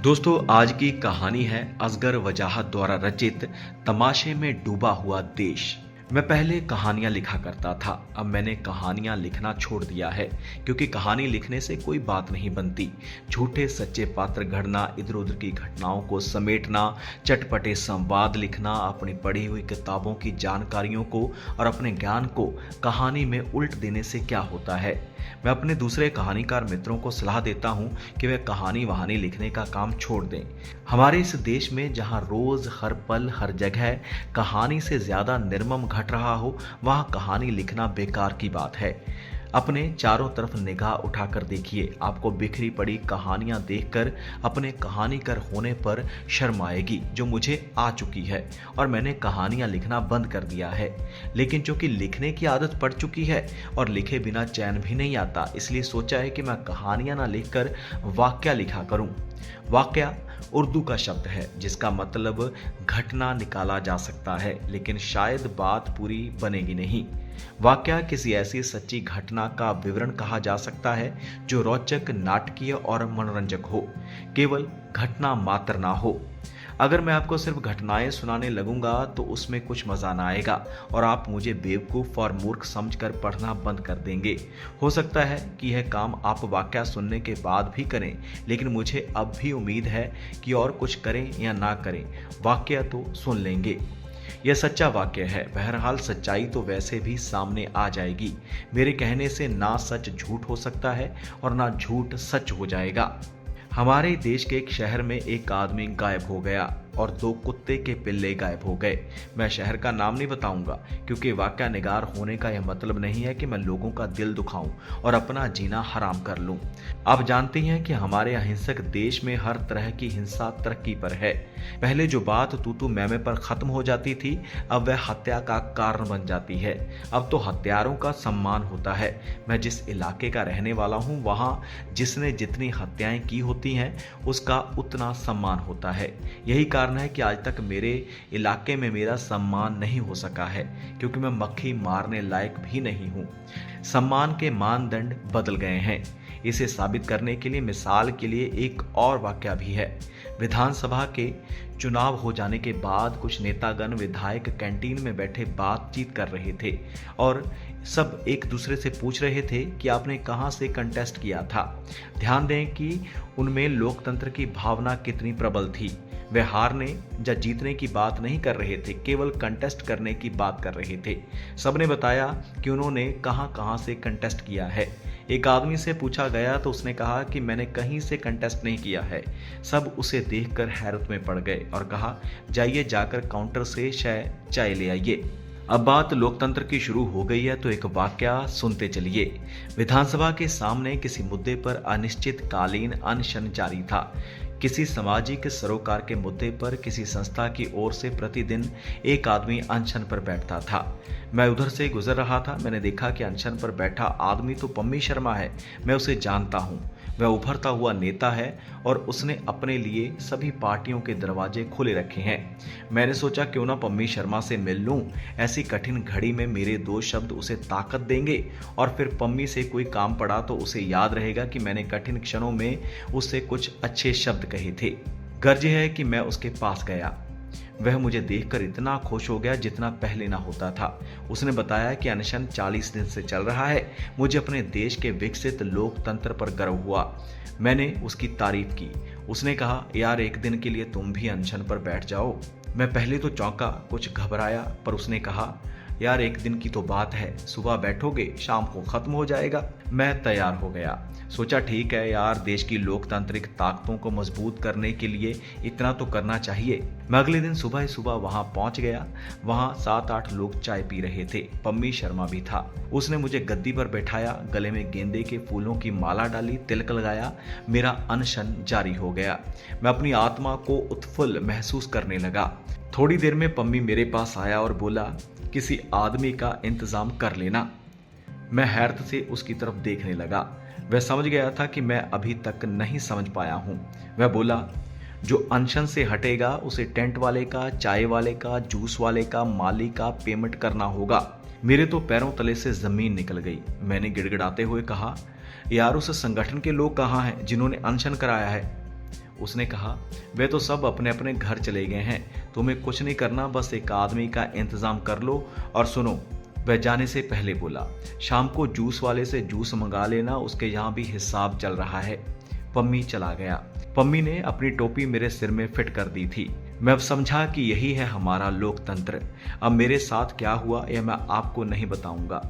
दोस्तों आज की कहानी है असगर वजाहत द्वारा रचित तमाशे में डूबा हुआ देश। मैं पहले कहानियां लिखा करता था, अब मैंने कहानियां लिखना छोड़ दिया है क्योंकि कहानी लिखने से कोई बात नहीं बनती। झूठे सच्चे पात्र गढ़ना, इधर उधर की घटनाओं को समेटना, चटपटे संवाद लिखना, अपनी पढ़ी हुई किताबों की जानकारियों को और अपने ज्ञान को कहानी में उल्ट देने से क्या होता है। मैं अपने दूसरे कहानीकार मित्रों को सलाह देता हूं कि वे कहानी वहानी लिखने का काम छोड़ दें। हमारे इस देश में जहां रोज हर पल हर जगह कहानी से ज्यादा निर्मम घट रहा हो, वहां कहानी लिखना बेकार की बात है। अपने चारों तरफ निगाह उठाकर देखिए, आपको बिखरी पड़ी कहानियां देखकर अपने कहानीकार होने पर शर्म आएगी, जो मुझे आ चुकी है और मैंने कहानियां लिखना बंद कर दिया है। लेकिन चूंकि लिखने की आदत पड़ चुकी है और लिखे बिना चैन भी नहीं आता, इसलिए सोचा है कि मैं कहानियां ना लिखकर वाक्या लिखा करूं। वाक्या उर्दू का शब्द है जिसका मतलब घटना निकाला जा सकता है, लेकिन शायद बात पूरी बनेगी नहीं। वाक्या किसी ऐसी सच्ची घटना का विवरण कहा जा सकता है जो रोचक, नाटकीय और मनोरंजक हो, केवल घटना मात्र ना हो। अगर मैं आपको सिर्फ घटनाएं सुनाने लगूंगा तो उसमें कुछ मजा ना आएगा और आप मुझे बेवकूफ और मूर्ख समझकर पढ़ना बंद कर देंगे। हो सकता है कि यह काम आप वाकया सुनने के बाद भी करें, लेकिन मुझे अब भी उम्मीद है कि और कुछ करें या ना करें, वाकया तो सुन लेंगे। यह सच्चा वाक्य है। बहरहाल सच्चाई तो वैसे भी सामने आ जाएगी। मेरे कहने से ना सच झूठ हो सकता है और ना झूठ सच हो जाएगा। हमारे देश के एक शहर में एक आदमी गायब हो गया और 2 कुत्ते के पिल्ले गायब हो गए। मैं शहर का नाम नहीं बताऊंगा क्योंकि वाकया निगार होने का यह मतलब नहीं है कि मैं लोगों का दिल दुखाऊं और अपना जीना हराम कर लूं। आप जानते हैं कि हमारे अहिंसक देश में हर तरह की हिंसा तरक्की पर है। पहले जो बात तू मैं पर खत्म हो जाती थी, अब वह हत्या का कारण बन जाती है। अब तो हत्यारों का सम्मान होता है। मैं जिस इलाके का रहने वाला हूं, वहां जिसने जितनी हत्याएं की होती हैं उसका उतना सम्मान होता है। यही कारण है कि आज तक मेरे इलाके में मेरा सम्मान नहीं हो सका है, क्योंकि मैं मक्खी मारने लायक भी नहीं हूं। सम्मान के मानदंड बदल गए हैं। इसे साबित करने के लिए मिसाल के लिए एक और वाकया भी है। विधानसभा के चुनाव हो जाने के बाद कुछ नेतागण विधायक कैंटीन में बैठे बातचीत कर रहे थे और सब एक दूसरे से पूछ रहे थे कि आपने कहां से कंटेस्ट किया था। ध्यान दें कि उनमें लोकतंत्र की भावना कितनी प्रबल थी। वे हारने या जीतने की बात नहीं कर रहे थे, केवल कंटेस्ट करने की बात कर रहे थे। सबने बताया कि उन्होंने कहां कहां से कंटेस्ट किया है। एक आदमी से पूछा गया तो उसने कहा कि मैंने कहीं से कंटेस्ट नहीं किया है। सब उसे देखकर हैरत में पड़ गए और कहा, जाइए जाकर काउंटर से चाय ले आइए। अब बात लोकतंत्र की शुरू हो गई है तो एक वाकया सुनते चलिए। विधानसभा के सामने किसी मुद्दे पर अनिश्चितकालीन अनशन जारी था। किसी सामाजिक सरोकार के मुद्दे पर किसी संस्था की ओर से प्रतिदिन एक आदमी अनशन पर बैठता था। मैं उधर से गुजर रहा था। मैंने देखा कि अनशन पर बैठा आदमी तो पम्मी शर्मा है। मैं उसे जानता हूँ। वह उभरता हुआ नेता है और उसने अपने लिए सभी पार्टियों के दरवाजे खुले रखे हैं। मैंने सोचा क्यों ना पम्मी शर्मा से मिल लूं। ऐसी कठिन घड़ी में मेरे 2 शब्द उसे ताकत देंगे और फिर पम्मी से कोई काम पड़ा तो उसे याद रहेगा कि मैंने कठिन क्षणों में उससे कुछ अच्छे शब्द कहे थे। गर्ज है कि मैं उसके पास गया। वह मुझे देखकर इतना खुश हो गया जितना पहले ना होता था। उसने बताया कि अनशन 40 दिन से चल रहा है। मुझे अपने देश के विकसित लोकतंत्र पर गर्व हुआ। मैंने उसकी तारीफ की। उसने कहा, यार एक दिन के लिए तुम भी अनशन पर बैठ जाओ। मैं पहले तो चौंका, कुछ घबराया, पर उसने कहा, यार एक दिन की तो बात है, सुबह बैठोगे शाम को खत्म हो जाएगा। मैं तैयार हो गया। सोचा ठीक है यार, देश की लोकतांत्रिक ताकतों को मजबूत करने के लिए इतना तो करना चाहिए। मैं अगले दिन सुबह ही सुबह वहां पहुंच गया। वहां 7-8 लोग चाय पी रहे थे। पम्मी शर्मा भी था। उसने मुझे गद्दी पर बैठाया, गले में गेंदे के फूलों की माला डाली, तिलक लगाया। मेरा अनशन जारी हो गया। मैं अपनी आत्मा को उत्फुल्ल महसूस करने लगा। थोड़ी देर में पम्मी मेरे पास आया और बोला, किसी आदमी का इंतजाम कर लेना। मैं हैरत से उसकी तरफ देखने लगा। वह समझ गया था कि मैं अभी तक नहीं समझ पाया हूं। वह बोला, जो अनशन से हटेगा उसे टेंट वाले का, चाय वाले का, जूस वाले का, माली का पेमेंट करना होगा। मेरे तो पैरों तले से जमीन निकल गई। मैंने गिड़गिड़ाते हुए कहा, यार उस संगठन के लोग कहाँ हैं जिन्होंने अनशन कराया है? उसने कहा, वे तो सब अपने अपने घर चले गए हैं, तुम्हें कुछ नहीं करना, बस एक आदमी का इंतजाम कर लो। और सुनो, वह जाने से पहले बोला, शाम को जूस वाले से जूस मंगा लेना, उसके यहाँ भी हिसाब चल रहा है। पम्मी चला गया। पम्मी ने अपनी टोपी मेरे सिर में फिट कर दी थी। मैं अब समझा कि यही है हमारा लोकतंत्र। अब मेरे साथ क्या हुआ यह मैं आपको नहीं बताऊंगा।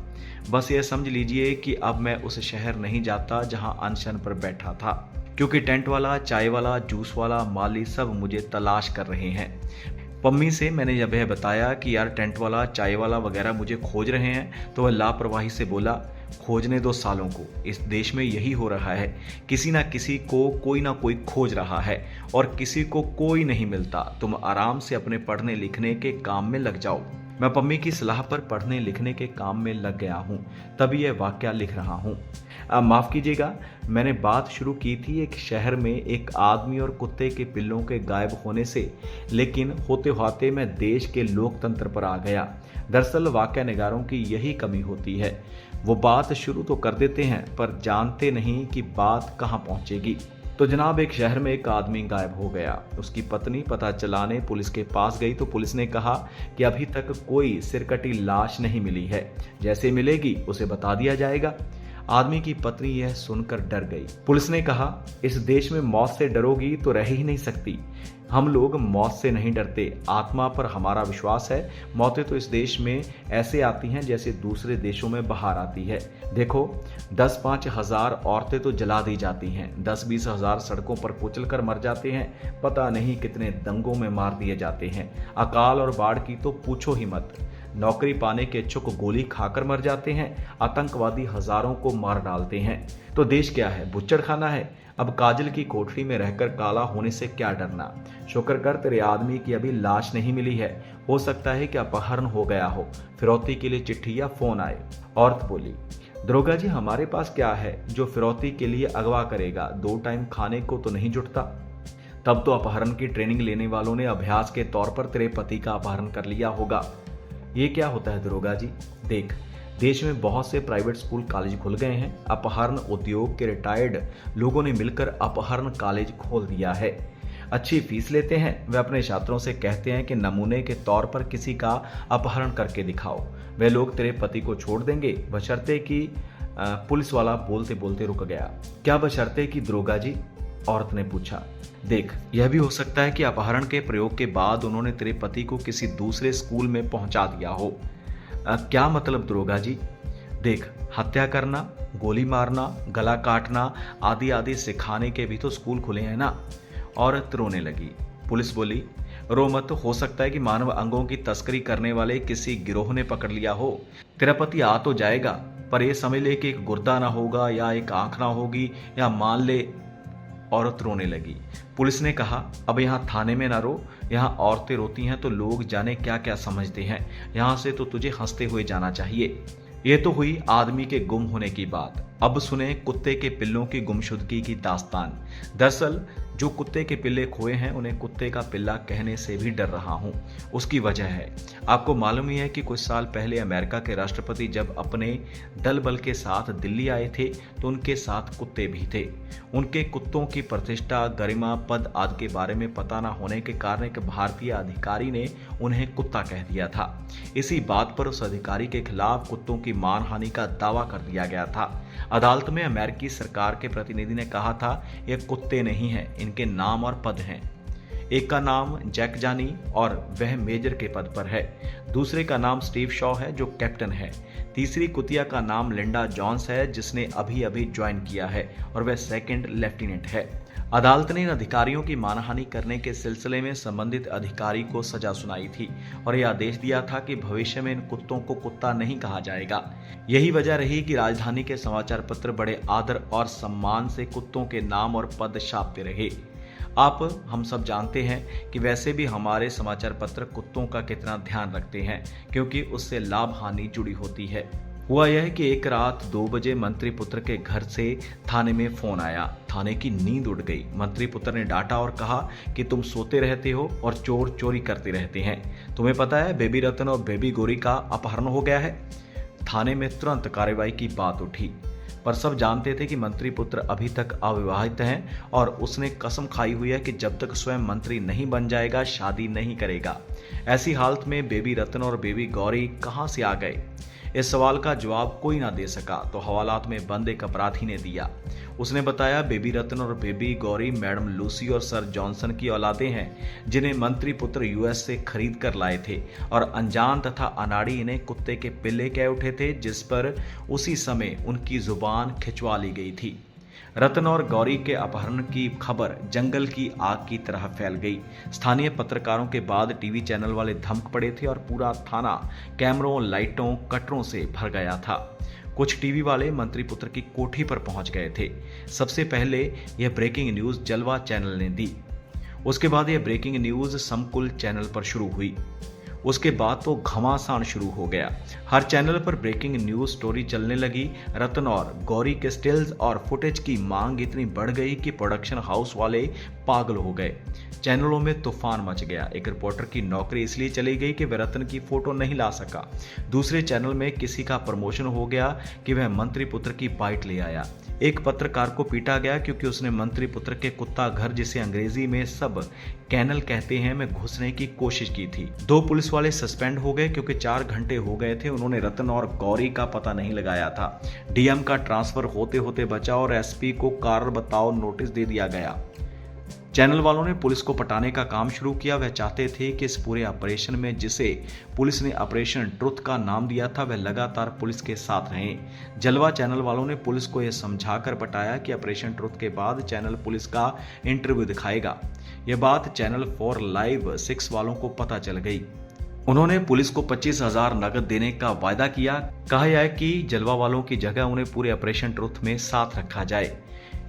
बस यह समझ लीजिए कि अब मैं उस शहर नहीं जाता जहां अनशन पर बैठा था, क्योंकि टेंट वाला, चाय वाला, जूस वाला, माली सब मुझे तलाश कर रहे हैं। पम्मी से मैंने जब यह बताया कि यार टेंट वाला, चाय वाला वगैरह मुझे खोज रहे हैं, तो वह लापरवाही से बोला, खोजने दो सालों को, इस देश में यही हो रहा है, किसी ना किसी को कोई ना कोई खोज रहा है और किसी को कोई नहीं मिलता। तुम आराम से अपने पढ़ने लिखने के काम में लग जाओ। मैं पम्मी की सलाह पर पढ़ने लिखने के काम में लग गया हूँ, तभी यह वाकया लिख रहा हूँ। माफ कीजिएगा, मैंने बात शुरू की थी एक शहर में एक आदमी और कुत्ते के पिल्लों के गायब होने से, लेकिन होते होते मैं देश के लोकतंत्र पर आ गया। दरअसल वाकया निगारों की यही कमी होती है, वो बात शुरू तो कर देते हैं पर जानते नहीं कि बात कहाँ पहुंचेगी। तो जनाब, एक शहर में एक आदमी गायब हो गया। उसकी पत्नी पता चलाने पुलिस के पास गई तो पुलिस ने कहा कि अभी तक कोई सिरकटी लाश नहीं मिली है, जैसे मिलेगी उसे बता दिया जाएगा। आदमी की पत्नी यह सुनकर डर गई। पुलिस ने कहा, इस देश में मौत से डरोगी तो रह ही नहीं सकती। हम लोग मौत से नहीं डरते, आत्मा पर हमारा विश्वास है। मौतें तो इस देश में ऐसे आती हैं जैसे दूसरे देशों में बाहर आती है। देखो, 10-5 हजार औरतें तो जला दी जाती हैं, 10-20 हजार सड़कों पर कुचल कर मर जाते हैं, पता नहीं कितने दंगों में मार दिए जाते हैं। अकाल और बाढ़ की तो पूछो ही मत। नौकरी पाने के इच्छुक गोली खाकर मर जाते हैं, आतंकवादी हजारों को मार डालते हैं। तो देश क्या है, बुच्चड़ खाना है। अब काजल की कोठरी में रहकर काला होने से क्या डरना। शुक्र कर तेरे आदमी की अभी लाश नहीं मिली है, हो सकता है कि अपहरण हो गया हो, फिरौती के लिए चिट्ठी या फोन आए। औरत बोली, दरोगा जी, हमारे पास क्या है जो फिरौती के लिए अगवा करेगा, 2 टाइम खाने को तो नहीं जुटता। तब तो अपहरण की ट्रेनिंग लेने वालों ने अभ्यास के तौर पर तेरे पति का अपहरण कर लिया होगा। ये क्या होता है दरोगा जी? देख, देश में बहुत से प्राइवेट स्कूल कॉलेज खुल गए हैं। अपहरण उद्योग के रिटायर्ड लोगों ने मिलकर अपहरण कॉलेज खोल दिया है। अच्छी फीस लेते हैं। वे अपने छात्रों से कहते हैं कि नमूने के तौर पर किसी का अपहरण करके दिखाओ। वे लोग तेरे पति को छोड़ देंगे, बशर्ते कि पुलिस वाला बोलते बोलते रुक गया। क्या बशर्ते कि दरोगा जी? औरत ने पूछा। देख, यह भी हो सकता है कि अपहरण के प्रयोग के बाद उन्होंने तेरे पति को किसी दूसरे स्कूल में पहुंचा दिया हो। क्या मतलब दरोगा जी? देख, हत्या करना, गोली मारना, गला काटना आदि आदि सिखाने के भी तो स्कूल खुले हैं ना। औरत रोने लगी। पुलिस बोली, रो मत, हो सकता है कि मानव अंगों की तस्करी करने वाले किसी गिरोह ने पकड़ लिया हो। तेरा पति आ तो जाएगा, पर यह समझ ले कि एक गुर्दा ना होगा या एक आंख ना होगी, या मान ले। औरत रोने लगी। पुलिस ने कहा, अब यहाँ थाने में ना रो, यहाँ औरतें रोती हैं तो लोग जाने क्या क्या समझते हैं। यहाँ से तो तुझे हंसते हुए जाना चाहिए। ये तो हुई आदमी के गुम होने की बात। अब सुने कुत्ते के पिल्लों की गुमशुदगी की दास्तान। दरअसल जो कुत्ते के पिल्ले खोए हैं उन्हें कुत्ते का पिल्ला कहने से भी डर रहा हूं। उसकी वजह है, आपको मालूम ही है कि कुछ साल पहले अमेरिका के राष्ट्रपति जब अपने दल बल के साथ दिल्ली आए थे तो उनके साथ कुत्ते भी थे। उनके कुत्तों की प्रतिष्ठा, गरिमा, पद आदि के बारे में पता न होने के कारण एक भारतीय अधिकारी ने उन्हें कुत्ता कह दिया था। इसी बात पर उस अधिकारी के खिलाफ कुत्तों की मानहानि का दावा कर दिया गया था। अदालत में अमेरिकी सरकार के प्रतिनिधि ने कहा था, ये कुत्ते नहीं हैं, इनके नाम और पद हैं। एक का नाम जैक जानी और वह मेजर के पद पर है। दूसरे का नाम स्टीव शॉ है जो कैप्टन है। तीसरी कुतिया का नाम लिंडा जॉन्स है जिसने अभी अभी ज्वाइन किया है और वह सेकंड लेफ्टिनेंट है। अदालत ने इन अधिकारियों की मानहानि करने के सिलसिले में संबंधित अधिकारी को सजा सुनाई थी और यह आदेश दिया था कि भविष्य में इन कुत्तों को कुत्ता नहीं कहा जाएगा। यही वजह रही कि राजधानी के समाचार पत्र बड़े आदर और सम्मान से कुत्तों के नाम और पद छापते रहे। आप हम सब जानते हैं कि वैसे भी हमारे समाचार पत्र कुत्तों का कितना ध्यान रखते हैं, क्योंकि उससे लाभ हानि जुड़ी होती है। हुआ यह कि एक रात 2 बजे मंत्री पुत्र के घर से थाने में फोन आया। थाने की नींद उड़ गई। मंत्री पुत्र ने डांटा और कहा कि तुम सोते रहते हो और चोर चोरी करते रहते हैं। तुम्हें पता है बेबी रतन और बेबी गौरी का अपहरण हो गया है। थाने में तुरंत कार्रवाई की बात उठी। पर सब जानते थे कि मंत्री पुत्र अभी तक अविवाहित हैं और उसने कसम खाई हुई है कि जब तक स्वयं मंत्री नहीं बन जाएगा शादी नहीं करेगा। ऐसी हालत में बेबी रतन और बेबी गौरी कहां से आ गए? इस सवाल का जवाब कोई ना दे सका तो हवालात में बंद एक अपराधी ने दिया। उसने बताया बेबी रतन और बेबी गौरी मैडम लूसी और सर जॉनसन की औलादे हैं, जिन्हें मंत्री पुत्र यूएस से खरीद कर लाए थे और अनजान तथा अनाड़ी इन्हें कुत्ते के पिल्ले कह उठे थे, जिस पर उसी समय उनकी जुबान खिंचवा ली गई थी। रतन और गौरी के अपहरण की खबर जंगल की आग की तरह फैल गई। स्थानीय पत्रकारों के बाद टीवी चैनल वाले धमक पड़े थे और पूरा थाना कैमरों, लाइटों, कटरों से भर गया था। कुछ टीवी वाले मंत्री पुत्र की कोठी पर पहुंच गए थे। सबसे पहले यह ब्रेकिंग न्यूज जलवा चैनल ने दी। उसके बाद यह ब्रेकिंग न्यूज समकुल चैनल पर शुरू हुई। उसके बाद तो घमासान शुरू हो गया। हर चैनल पर ब्रेकिंग न्यूज स्टोरी चलने लगी। रतन और गौरी के स्टिल्स और फुटेज की मांग इतनी बढ़ गई कि प्रोडक्शन हाउस वाले पागल हो गए। चैनलों में तूफान मच गया। एक रिपोर्टर की नौकरी इसलिए चली गई कि वह रतन की फोटो नहीं ला सका। दूसरे चैनल में किसी का प्रमोशन हो गया कि वह मंत्री पुत्र की बाइट ले आया। एक पत्रकार को पीटा गया क्योंकि उसने मंत्री पुत्र के कुत्ता घर, जिसे अंग्रेजी में सब कैनल कहते हैं, में घुसने की कोशिश की थी। 2 पुलिस वाले सस्पेंड हो गए क्योंकि 4 घंटे हो गए थे उन्होंने रतन और गौरी का पता नहीं लगाया था। डीएम का ट्रांसफर होते होते बचा और एसपी को कारण बताओ नोटिस दे दिया गया। चैनल वालों ने पुलिस को पटाने का काम शुरू किया। वह चाहते थे कि इस पूरे ऑपरेशन में, जिसे पुलिस ने ऑपरेशन ट्रुथ का नाम दिया था, वह लगातार पुलिस के साथ रहें। जलवा चैनल वालों ने पुलिस को यह समझाकर पटाया कि ऑपरेशन ट्रुथ के बाद चैनल पुलिस का इंटरव्यू दिखाएगा। यह बात चैनल 4 लाइव 6 वालों को पता चल गई। उन्होंने पुलिस को 25,000 नकद देने का वायदा किया। कहा है कि जलवा वालों की जगह उन्हें पूरे ऑपरेशन ट्रुथ में साथ रखा जाए।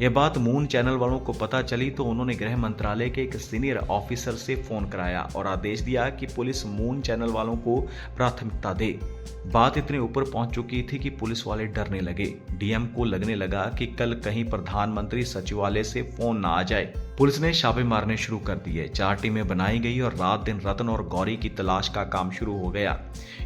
यह बात मून चैनल वालों को पता चली तो उन्होंने गृह मंत्रालय के एक सीनियर ऑफिसर से फोन कराया और आदेश दिया कि पुलिस मून चैनल वालों को प्राथमिकता दे। बात इतने ऊपर पहुंच चुकी थी कि पुलिस वाले डरने लगे। डीएम को लगने लगा कि कल कहीं प्रधानमंत्री सचिवालय से फोन ना आ जाए। पुलिस ने छापे मारने शुरू कर दिए। 4 टीमें बनाई गई और रात दिन रतन और गौरी की तलाश का काम शुरू हो गया।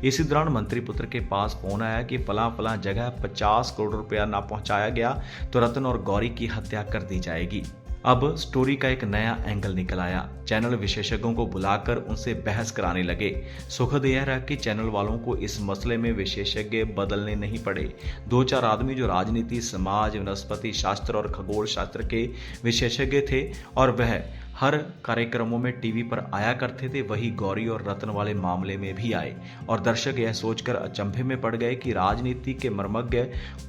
इसी दौरान मंत्री पुत्र के पास फोन आया कि फला जगह 50 करोड़ रुपया ना पहुंचाया गया तो रतन और गौरी की हत्या कर दी जाएगी। अब स्टोरी का एक नया एंगल निकल आया। चैनल विशेषज्ञों को बुलाकर उनसे बहस कराने लगे। सुखद यह रहा कि चैनल वालों को इस मसले में विशेषज्ञ बदलने नहीं पड़े। 2-4 आदमी जो राजनीति, समाज, वनस्पति शास्त्र और खगोल शास्त्र के विशेषज्ञ थे और वह हर कार्यक्रमों में टीवी पर आया करते थे, वही गौरी और रतन वाले मामले में भी आए और दर्शक यह सोचकर अचंभे में पड़ गए कि राजनीति के मर्मज्ञ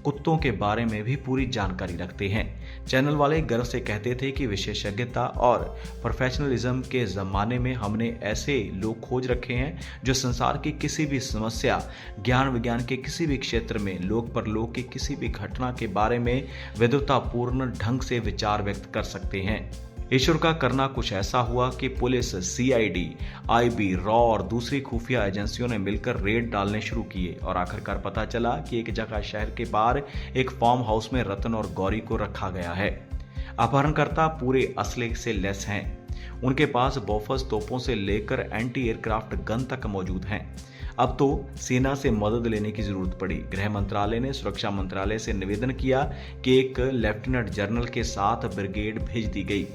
कुत्तों के बारे में भी पूरी जानकारी रखते हैं। चैनल वाले गर्व से कहते थे कि विशेषज्ञता और प्रोफेशनलिज्म के जमाने में हमने ऐसे लोग खोज रखे हैं जो संसार की किसी भी समस्या, ज्ञान विज्ञान के किसी भी क्षेत्र में, लोक परलोक की किसी भी घटना के बारे में विद्वतापूर्ण ढंग से विचार व्यक्त कर सकते हैं। ईश्वर का करना कुछ ऐसा हुआ कि पुलिस, सीआईडी, आईबी, रॉ और दूसरी खुफिया एजेंसियों ने मिलकर रेड डालने शुरू किए और आखिरकार पता चला कि एक जगह शहर के बाहर एक फार्म हाउस में रतन और गौरी को रखा गया है। अपहरणकर्ता पूरे असले से लैस हैं। उनके पास बोफर्स तोपों से लेकर एंटी एयरक्राफ्ट गन तक मौजूद हैं। अब तो सेना से मदद लेने की जरूरत पड़ी। गृह मंत्रालय ने सुरक्षा मंत्रालय से निवेदन किया कि एक लेफ्टिनेंट जनरल के साथ ब्रिगेड भेज दी गई।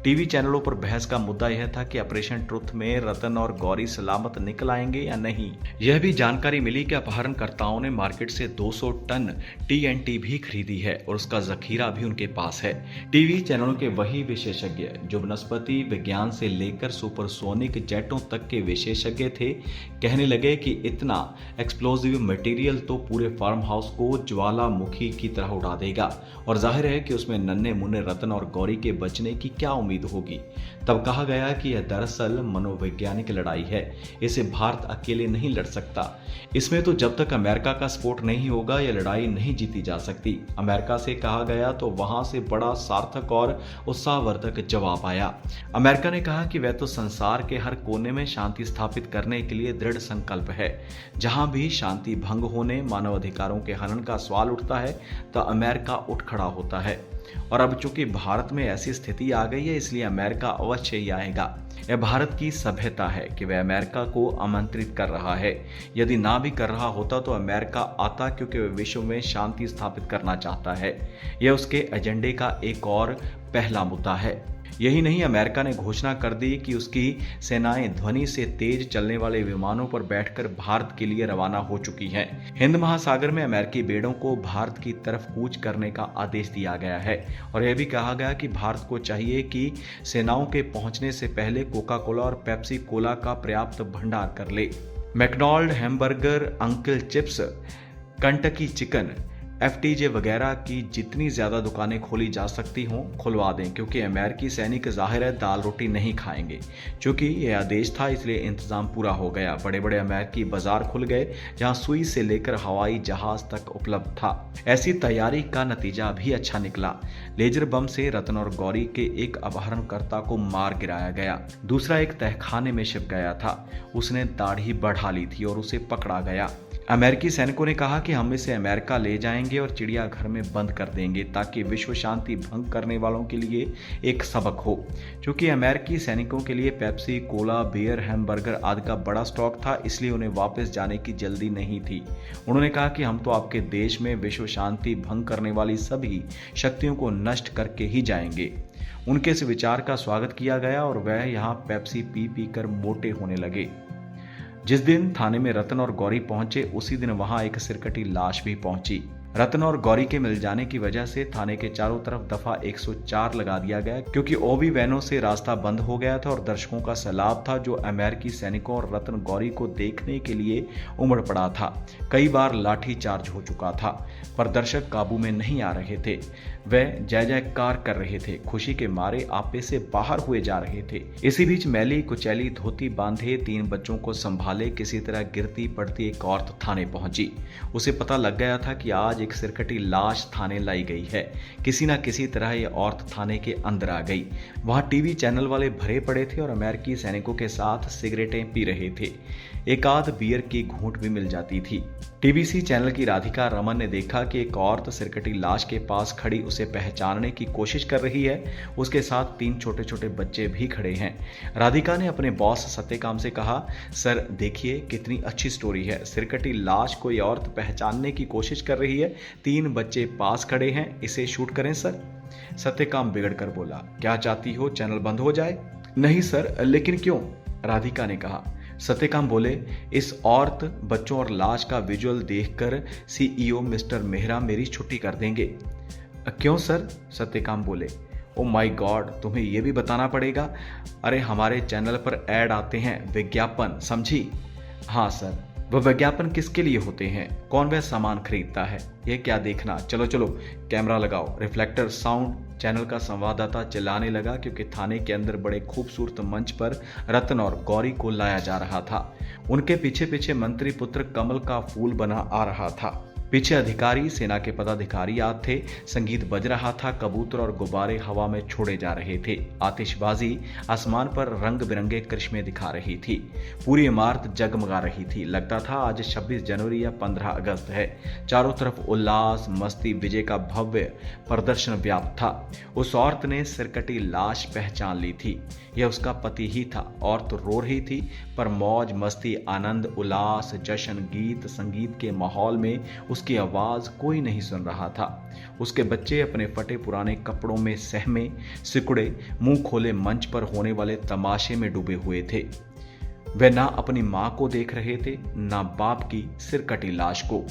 टीवी चैनलों पर बहस का मुद्दा यह था कि ऑपरेशन ट्रुथ में रतन और गौरी सलामत निकल आएंगे या नहीं। यह भी जानकारी मिली कि अपहरणकर्ताओं ने मार्केट से 200 टन टीएनटी भी खरीदी है और उसका जखीरा भी उनके पास है। टीवी चैनलों के वही विशेषज्ञ जो वनस्पति विज्ञान से लेकर सुपरसोनिक जेटों तक के विशेषज्ञ थे, कहने लगे कि इतना एक्सप्लोजिव मटेरियल तो पूरे फार्म हाउस को ज्वालामुखी की तरह उड़ा देगा और जाहिर है कि उसमें नन्हे मुन्ने रतन और गौरी के बचने की क्या उम्मीद होगी। तब कहा गया कि यह दरअसल मनोवैज्ञानिक लड़ाई है, इसे भारत अकेले नहीं लड़ सकता। इसमें तो जब तक अमेरिका का सपोर्ट नहीं होगा यह लड़ाई नहीं जीती जा सकती। अमेरिका से कहा गया तो वहां से बड़ा सार्थक और उत्साहवर्धक जवाब आया। अमेरिका ने कहा कि वह तो संसार के हर कोने में शांति स्थापित करने के लिए दृढ़ संकल्प है। जहां भी शांति भंग होने, मानव अधिकारों के हनन का सवाल उठता है तो अमेरिका उठ खड़ा होता है। और अब चूंकि भारत में ऐसी स्थिति आ गई है, इसलिए अमेरिका अवश्य ही आएगा। यह भारत की सभ्यता है कि वह अमेरिका को आमंत्रित कर रहा है। यदि ना भी कर रहा होता तो अमेरिका आता, क्योंकि वह विश्व में शांति स्थापित करना चाहता है। यह उसके एजेंडे का एक और पहला मुद्दा है। यही नहीं, अमेरिका ने घोषणा कर दी कि उसकी सेनाएं ध्वनि से तेज चलने वाले विमानों पर बैठकर भारत के लिए रवाना हो चुकी हैं। हिंद महासागर में अमेरिकी बेड़ों को भारत की तरफ कूच करने का आदेश दिया गया है और यह भी कहा गया कि भारत को चाहिए कि सेनाओं के पहुंचने से पहले कोका कोला और पेप्सी कोला का पर्याप्त भंडार कर ले। McDonald hamburger, Uncle chips, Kentucky chicken, FTJ वगैरह की जितनी ज्यादा दुकानें खोली जा सकती हों खुलवा दें, क्योंकि अमेरिकी सैनिक जाहिर है दाल रोटी नहीं खाएंगे। चूंकि यह आदेश था, इसलिए इंतजाम पूरा हो गया। बड़े बड़े अमेरिकी बाजार खुल गए, जहां सुई से लेकर हवाई जहाज तक उपलब्ध था। ऐसी तैयारी का नतीजा भी अच्छा निकला। लेजर बम से रतन और गौरी के एक अपहरणकर्ता को मार गिराया गया। दूसरा एक तहखाने में छिप गया था। उसने दाढ़ी बढ़ा ली थी और उसे पकड़ा गया। अमेरिकी सैनिकों ने कहा कि हम इसे अमेरिका ले जाएंगे और चिड़ियाघर में बंद कर देंगे, ताकि विश्व शांति भंग करने वालों के लिए एक सबक हो। क्योंकि अमेरिकी सैनिकों के लिए पेप्सी, कोला, बियर, हैमबर्गर आदि का बड़ा स्टॉक था, इसलिए उन्हें वापस जाने की जल्दी नहीं थी। उन्होंने कहा कि हम तो आपके देश में विश्व शांति भंग करने वाली सभी शक्तियों को नष्ट करके ही जाएंगे। उनके इस विचार का स्वागत किया गया और वह यहाँ पेप्सी पी पी कर मोटे होने लगे। जिस दिन थाने में रतन और गौरी पहुंचे, उसी दिन वहां एक सिरकटी लाश भी पहुंची। रतन और गौरी के मिल जाने की वजह से थाने के चारों तरफ दफा 104 लगा दिया गया, क्योंकि ओवी वैनों से रास्ता बंद हो गया था और दर्शकों का सैलाब था जो अमेरिकी सैनिकों और रतन गौरी को देखने के लिए उमड़ पड़ा था। कई बार लाठी चार्ज हो चुका था, पर दर्शक काबू में नहीं आ रहे थे। वह जय जयकार कर रहे थे, खुशी के मारे आपे से बाहर हुए जा रहे थे। इसी बीच मैली कुचैली धोती बांधे 3 बच्चों को संभाले किसी तरह गिरती पड़ती एक औरत थाने पहुंची। उसे पता लग गया था कि आज एक सिरकटी लाश थाने लाई गई है। किसी न किसी तरह यह औरत थाने के अंदर आ गई। वहां टीवी चैनल वाले भरे पड़े थे और अमेरिकी सैनिकों के साथ सिगरेटें पी रहे थे। एक आध बियर की घूंट भी मिल जाती थी। टीबीसी चैनल की राधिका रमन ने देखा कि एक औरत सिरकटी लाश के पास खड़ी उसे पहचानने की कोशिश कर रही है। उसके साथ 3 छोटे छोटे बच्चे भी खड़े हैं। राधिका ने अपने बॉस सत्यकाम से कहा, सर देखिए कितनी अच्छी स्टोरी है। सिरकटी लाश कोई औरत पहचानने की कोशिश कर रही है, 3 बच्चे पास खड़े हैं, इसे शूट करें सर। सत्यकाम बिगड़ कर बोला, क्या चाहती हो चैनल बंद हो जाए? नहीं सर, लेकिन क्यों? राधिका ने कहा। सत्यकाम बोले, इस औरत, बच्चों और लाश का विजुअल देखकर CEO मिस्टर मेहरा मेरी छुट्टी कर देंगे। क्यों सर? सत्यकाम बोले, ओ माय गॉड, तुम्हें यह भी बताना पड़ेगा। अरे हमारे चैनल पर ऐड आते हैं, विज्ञापन, समझी? हाँ सर। वह विज्ञापन किसके लिए होते हैं? कौन वह सामान खरीदता है? यह क्या देखना? चलो चलो कैमरा लगाओ, रिफ्लेक्टर, साउंड। चैनल का संवाददाता चिल्लाने लगा, क्योंकि थाने के अंदर बड़े खूबसूरत मंच पर रतन और गौरी को लाया जा रहा था। उनके पीछे पीछे मंत्री पुत्र कमल का फूल बना आ रहा था। पीछे अधिकारी, सेना के पदाधिकारी आते थे। संगीत बज रहा था, कबूतर और गुब्बारे हवा में छोड़े जा रहे थे। आतिशबाजी आसमान पर रंग बिरंगे करिश्मे दिखा रही थी। पूरी इमारत जगमगा रही थी। लगता था आज 26 जनवरी या 15 अगस्त है। चारों तरफ उल्लास, मस्ती, विजय का भव्य प्रदर्शन व्याप्त था। उस औरत ने सिरकटी लाश पहचान ली थी। यह उसका पति ही था। औरत रो रही थी, पर मौज मस्ती, आनंद, उल्लास, जश्न, गीत संगीत के माहौल में उसकी आवाज कोई नहीं सुन रहा था। उसके बच्चे अपने फटे पुराने कपड़ों में सहमे सिकुड़े मुंह खोले मंच पर होने वाले तमाशे में डूबे हुए थे। वे ना अपनी मां को देख रहे थे, ना बाप की सिरकटी लाश को।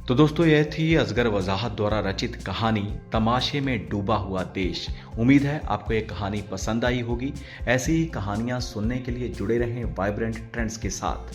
तो दोस्तों, यह थी असगर वजाहत द्वारा रचित कहानी तमाशे में डूबा हुआ देश। उम्मीद है आपको यह कहानी पसंद आई होगी। ऐसी ही कहानियां सुनने के लिए जुड़े रहें वाइब्रेंट ट्रेंड्स के साथ।